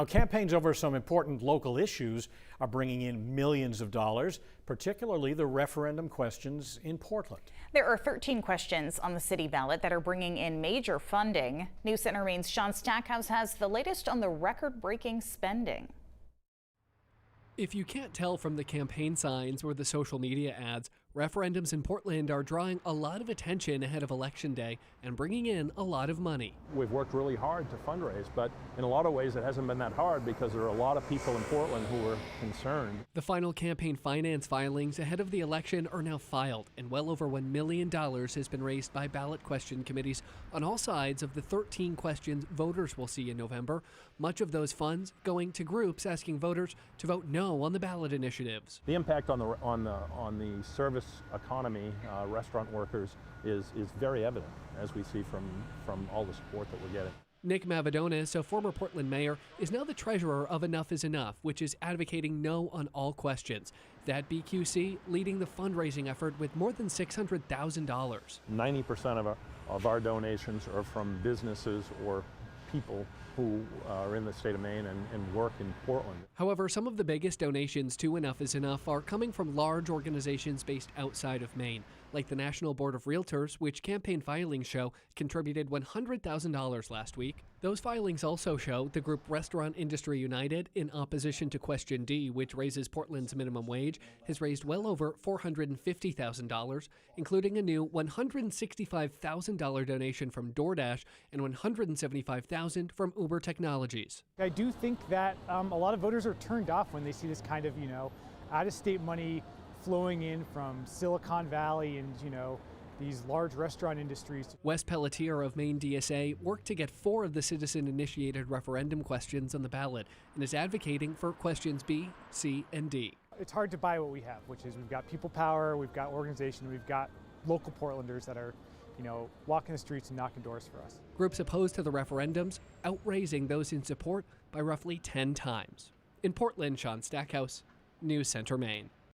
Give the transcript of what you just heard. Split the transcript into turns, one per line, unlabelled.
Now, campaigns over some important local issues are bringing in millions of dollars, particularly the referendum questions in Portland.
There are 13 questions on the city ballot that are bringing in major funding. News Center Maine's Sean Stackhouse has the latest on the record-breaking spending.
If you can't tell from the campaign signs or the social media ads, referendums in Portland are drawing a lot of attention ahead of Election Day and bringing in a lot of money.
We've worked really hard to fundraise, but in a lot of ways it hasn't been that hard because there are a lot of people in Portland who are concerned.
The final campaign finance filings ahead of the election are now filed, and well over $1 million has been raised by ballot question committees on all sides of the 13 questions voters will see in November. Much of those funds going to groups asking voters to vote no on the ballot initiatives.
The impact on the service economy, restaurant workers, is very evident, as we see from all the support that we're getting.
Nick Mavadonis, a former Portland mayor, is now the treasurer of Enough is Enough, which is advocating no on all questions. That BQC leading the fundraising effort with more than $600,000.
90% of our donations are from businesses or people who are in the state of Maine and work in Portland.
However, some of the biggest donations to Enough is Enough are coming from large organizations based outside of Maine, like the National Board of Realtors, which campaign filings show contributed $100,000 last week. Those filings also show the group Restaurant Industry United, in opposition to Question D, which raises Portland's minimum wage, has raised well over $450,000, including a new $165,000 donation from DoorDash and $175,000 from Uber Technologies.
I do think that a lot of voters are turned off when they see this kind of, out-of-state money flowing in from Silicon Valley and, these large restaurant industries.
Wes Pelletier of Maine DSA worked to get 4 of the citizen-initiated referendum questions on the ballot and is advocating for questions B, C, and D.
It's hard to buy what we have, which is we've got people power, we've got organization, we've got local Portlanders that are walking the streets and knocking doors for us.
Groups opposed to the referendums outraising those in support by roughly 10 times. In Portland, Sean Stackhouse, News Center, Maine.